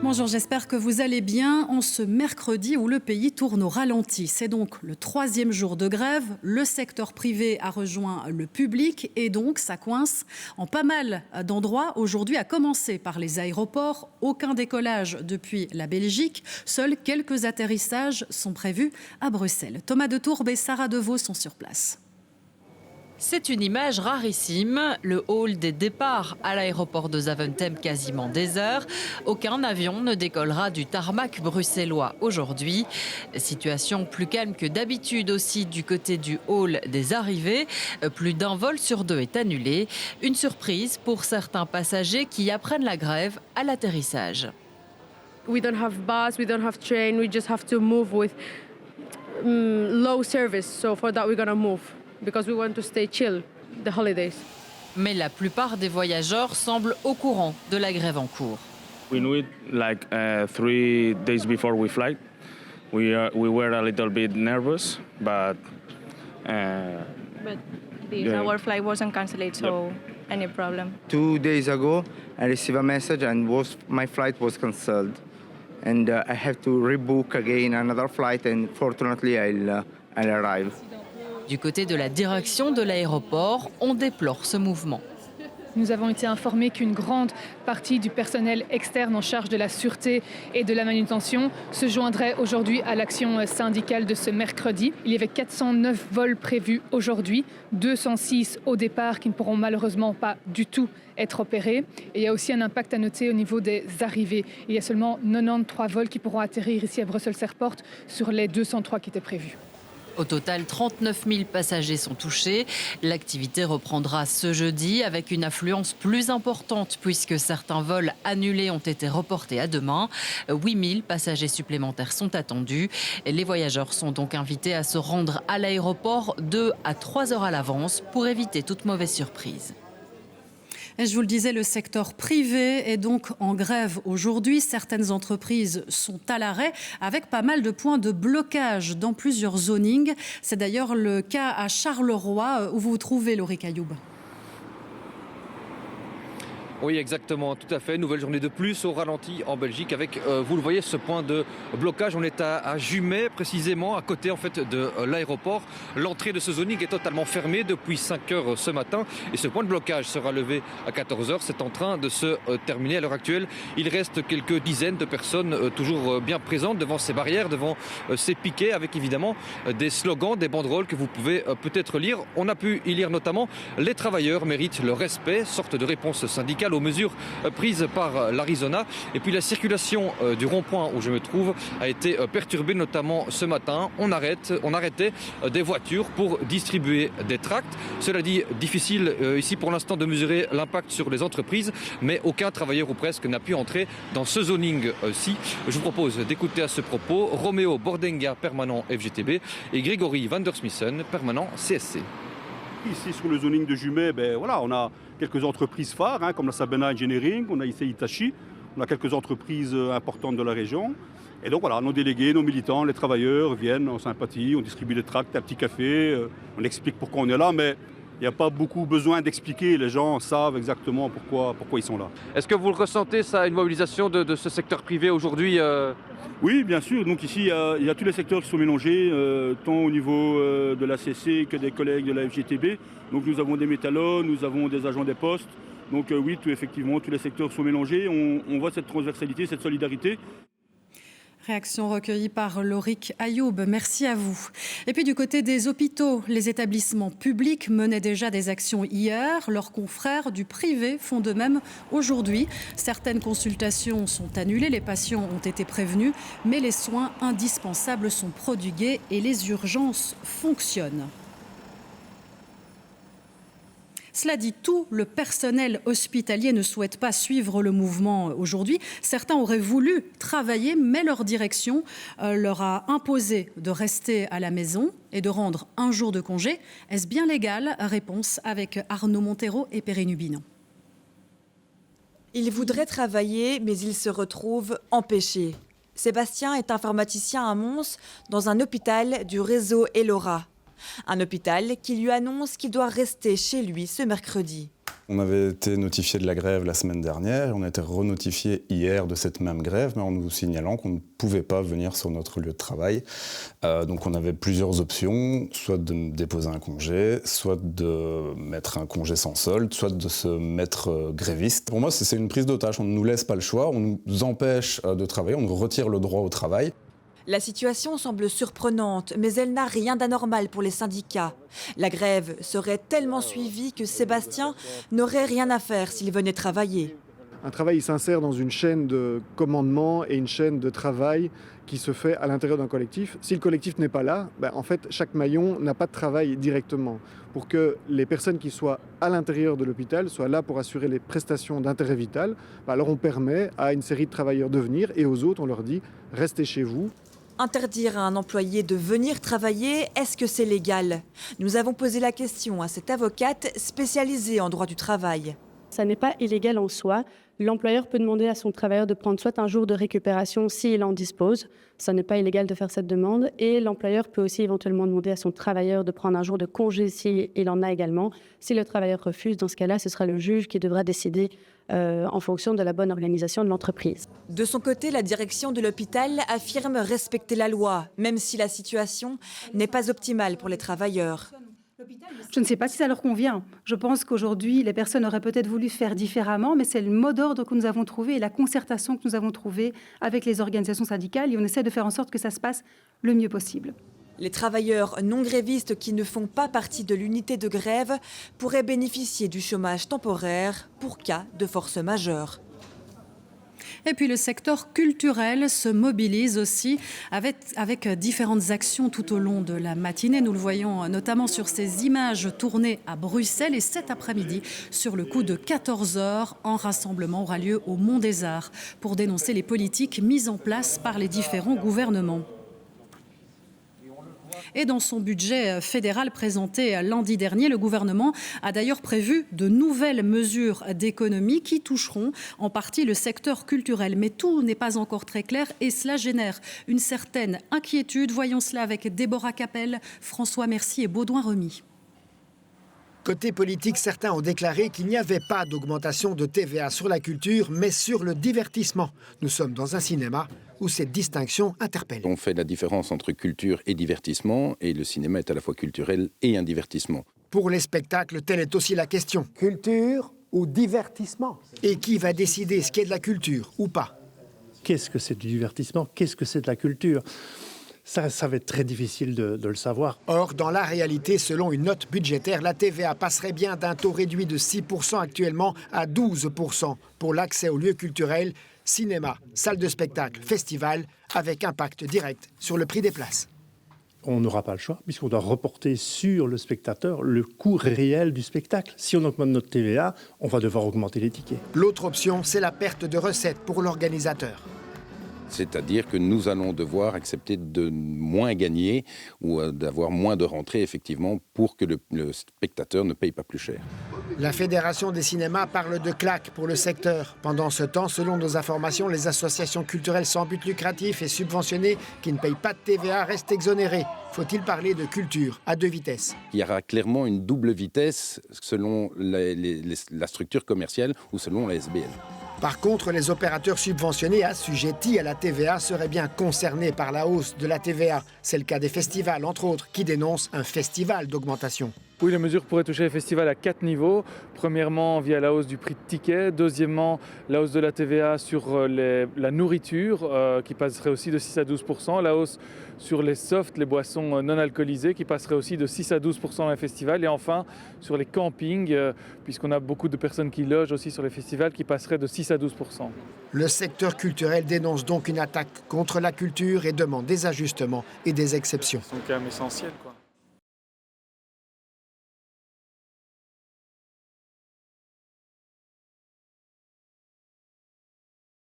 Bonjour, j'espère que vous allez bien en ce mercredi où le pays tourne au ralenti. C'est donc le 3e jour de grève. Le secteur privé a rejoint le public et donc ça coince en pas mal d'endroits aujourd'hui, à commencer par les aéroports. Aucun décollage depuis la Belgique. Seuls quelques atterrissages sont prévus à Bruxelles. Thomas de Tourbe et Sarah Devaux sont sur place. C'est une image rarissime, le hall des départs à l'aéroport de Zaventem quasiment désert. Aucun avion ne décollera du tarmac bruxellois aujourd'hui. Situation plus calme que d'habitude aussi du côté du hall des arrivées. Plus d'un vol sur 2 est annulé. Une surprise pour certains passagers qui apprennent la grève à l'atterrissage. We don't have bus, we don't have train, we just have to move with low service. So for that we're gonna move. Because we want to stay chill the holidays. Mais la plupart des voyageurs semblent au courant de la grève en cours. We knew it like 3 days before we fly. We were a little bit nervous, but our flight wasn't cancelled, so any problem. 2 days ago, I received a message and my flight was cancelled, and I have to rebook again another flight. And fortunately, I'll arrive. Du côté de la direction de l'aéroport, on déplore ce mouvement. Nous avons été informés qu'une grande partie du personnel externe en charge de la sûreté et de la manutention se joindrait aujourd'hui à l'action syndicale de ce mercredi. Il y avait 409 vols prévus aujourd'hui, 206 au départ qui ne pourront malheureusement pas du tout être opérés. Et il y a aussi un impact à noter au niveau des arrivées. Il y a seulement 93 vols qui pourront atterrir ici à Brussels Airport sur les 203 qui étaient prévus. Au total, 39 000 passagers sont touchés. L'activité reprendra ce jeudi avec une affluence plus importante puisque certains vols annulés ont été reportés à demain. 8 000 passagers supplémentaires sont attendus. Les voyageurs sont donc invités à se rendre à l'aéroport 2 à 3 heures à l'avance pour éviter toute mauvaise surprise. Et je vous le disais, le secteur privé est donc en grève aujourd'hui. Certaines entreprises sont à l'arrêt avec pas mal de points de blocage dans plusieurs zonings. C'est d'ailleurs le cas à Charleroi où vous vous trouvez, Loïc Ayoub. Oui, exactement, tout à fait. Nouvelle journée de plus au ralenti en Belgique avec, vous le voyez, ce point de blocage. On est à Jumet, précisément, à côté en fait de l'aéroport. L'entrée de ce zoning est totalement fermée depuis 5 heures ce matin. Et ce point de blocage sera levé à 14 heures. C'est en train de se terminer à l'heure actuelle. Il reste quelques dizaines de personnes toujours bien présentes devant ces barrières, devant ces piquets, avec évidemment des slogans, des banderoles que vous pouvez peut-être lire. On a pu y lire notamment « Les travailleurs méritent le respect », sorte de réponse syndicale aux mesures prises par l'Arizona. Et puis la circulation du rond-point où je me trouve a été perturbée, notamment ce matin. On arrêtait des voitures pour distribuer des tracts. Cela dit, difficile ici pour l'instant de mesurer l'impact sur les entreprises, mais aucun travailleur ou presque n'a pu entrer dans ce zoning-ci. Je vous propose d'écouter à ce propos Roméo Bordenga, permanent FGTB, et Grégory van der Smissen, permanent CSC. Ici sur le zoning de Jumet, on a quelques entreprises phares comme la Sabena Engineering, on a ici Hitachi, on a quelques entreprises importantes de la région. Et donc voilà, nos délégués, nos militants, les travailleurs viennent en sympathie, on distribue des tracts, un petit café, on explique pourquoi on est là, mais il n'y a pas beaucoup besoin d'expliquer, les gens savent exactement pourquoi ils sont là. Est-ce que vous le ressentez, ça, une mobilisation de ce secteur privé aujourd'hui Oui, bien sûr. Donc ici, il y a tous les secteurs qui sont mélangés, tant au niveau de la CC que des collègues de la FGTB. Donc nous avons des métallos, nous avons des agents des postes. Donc oui, effectivement, tous les secteurs sont mélangés. On voit cette transversalité, cette solidarité. Réaction recueillie par Loïc Ayoub. Merci à vous. Et puis du côté des hôpitaux, les établissements publics menaient déjà des actions hier. Leurs confrères du privé font de même aujourd'hui. Certaines consultations sont annulées, les patients ont été prévenus, mais les soins indispensables sont prodigués et les urgences fonctionnent. Cela dit, tout le personnel hospitalier ne souhaite pas suivre le mouvement aujourd'hui. Certains auraient voulu travailler, mais leur direction leur a imposé de rester à la maison et de rendre un jour de congé. Est-ce bien légal? Réponse avec Arnaud Montero et Perrine Hubinon. Il voudrait travailler, mais il se retrouve empêché. Sébastien est informaticien à Mons, dans un hôpital du réseau Elora. Un hôpital qui lui annonce qu'il doit rester chez lui ce mercredi. On avait été notifié de la grève la semaine dernière, on a été renotifié hier de cette même grève, mais en nous signalant qu'on ne pouvait pas venir sur notre lieu de travail. Donc on avait plusieurs options, soit de déposer un congé, soit de mettre un congé sans solde, soit de se mettre gréviste. Pour moi, c'est une prise d'otage, on ne nous laisse pas le choix, on nous empêche de travailler, on nous retire le droit au travail. La situation semble surprenante, mais elle n'a rien d'anormal pour les syndicats. La grève serait tellement suivie que Sébastien n'aurait rien à faire s'il venait travailler. Un travail s'insère dans une chaîne de commandement et une chaîne de travail qui se fait à l'intérieur d'un collectif. Si le collectif n'est pas là, en fait, chaque maillon n'a pas de travail directement. Pour que les personnes qui soient à l'intérieur de l'hôpital soient là pour assurer les prestations d'intérêt vital, alors on permet à une série de travailleurs de venir et aux autres, on leur dit « restez chez vous ». Interdire à un employé de venir travailler, est-ce que c'est légal? Nous avons posé la question à cette avocate spécialisée en droit du travail. Ça n'est pas illégal en soi. L'employeur peut demander à son travailleur de prendre soit un jour de récupération s'il en dispose. Ça n'est pas illégal de faire cette demande. Et l'employeur peut aussi éventuellement demander à son travailleur de prendre un jour de congé s'il en a également. Si le travailleur refuse, dans ce cas-là, ce sera le juge qui devra décider en fonction de la bonne organisation de l'entreprise. De son côté, la direction de l'hôpital affirme respecter la loi, même si la situation n'est pas optimale pour les travailleurs. Je ne sais pas si ça leur convient. Je pense qu'aujourd'hui, les personnes auraient peut-être voulu faire différemment, mais c'est le mot d'ordre que nous avons trouvé et la concertation que nous avons trouvée avec les organisations syndicales. Et on essaie de faire en sorte que ça se passe le mieux possible. Les travailleurs non grévistes qui ne font pas partie de l'unité de grève pourraient bénéficier du chômage temporaire pour cas de force majeure. Et puis le secteur culturel se mobilise aussi avec différentes actions tout au long de la matinée. Nous le voyons notamment sur ces images tournées à Bruxelles. Et cet après-midi, sur le coup de 14h, un rassemblement aura lieu au Mont des Arts pour dénoncer les politiques mises en place par les différents gouvernements. Et dans son budget fédéral présenté lundi dernier, le gouvernement a d'ailleurs prévu de nouvelles mesures d'économie qui toucheront en partie le secteur culturel. Mais tout n'est pas encore très clair et cela génère une certaine inquiétude. Voyons cela avec Déborah Capel, François Mercier et Baudouin Remy. Côté politique, certains ont déclaré qu'il n'y avait pas d'augmentation de TVA sur la culture, mais sur le divertissement. Nous sommes dans un cinéma où cette distinction interpelle. On fait la différence entre culture et divertissement, et le cinéma est à la fois culturel et un divertissement. Pour les spectacles, telle est aussi la question. Culture ou divertissement? Et qui va décider ce qu'est de la culture ou pas? Qu'est-ce que c'est du divertissement? Qu'est-ce que c'est de la culture? Ça va être très difficile de le savoir. Or, dans la réalité, selon une note budgétaire, la TVA passerait bien d'un taux réduit de 6% actuellement à 12% pour l'accès aux lieux culturels, cinéma, salles de spectacle, festivals, avec impact direct sur le prix des places. On n'aura pas le choix, puisqu'on doit reporter sur le spectateur le coût réel du spectacle. Si on augmente notre TVA, on va devoir augmenter les tickets. L'autre option, c'est la perte de recettes pour l'organisateur. C'est-à-dire que nous allons devoir accepter de moins gagner ou d'avoir moins de rentrées, effectivement, pour que le spectateur ne paye pas plus cher. La Fédération des cinémas parle de claque pour le secteur. Pendant ce temps, selon nos informations, les associations culturelles sans but lucratif et subventionnées qui ne payent pas de TVA restent exonérées. Faut-il parler de culture à deux vitesses? Il y aura clairement une double vitesse selon la structure commerciale ou selon la SBL. Par contre, les opérateurs subventionnés assujettis à la TVA seraient bien concernés par la hausse de la TVA. C'est le cas des festivals, entre autres, qui dénoncent un festival d'augmentation. Oui, la mesure pourrait toucher les festivals à 4 niveaux. Premièrement, via la hausse du prix de ticket. Deuxièmement, la hausse de la TVA sur la nourriture, qui passerait aussi de 6 à 12%. La hausse sur les softs, les boissons non alcoolisées, qui passerait aussi de 6 à 12% dans les festivals. Et enfin, sur les campings, puisqu'on a beaucoup de personnes qui logent aussi sur les festivals, qui passeraient de 6 à 12%. Le secteur culturel dénonce donc une attaque contre la culture et demande des ajustements et des exceptions. C'est quand même essentiel, quoi.